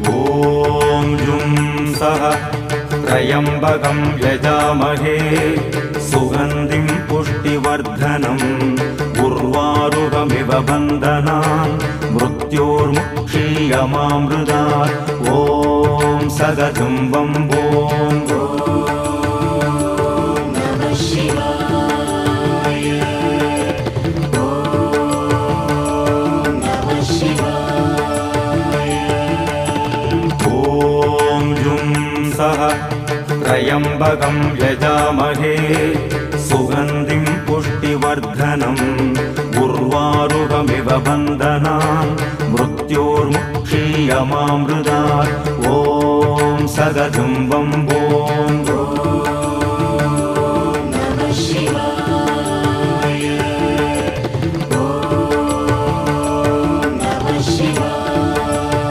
ॐ जुं सः त्र्यम्बकं यजामहे सुगन्धिं पुष्टिवर्धनम् उर्वारुकमिव बन्धनान् मृत्योर्मुक्षीयमामृतात् ॐ सदतं वम्बों त्र्यम्बकं यजामहे सुगन्धिं पुष्टिवर्धनम् उर्वारुकमिव बन्धनान् मृत्योर्मुक्षीयमामृतात् ॐ सदतं वम्बो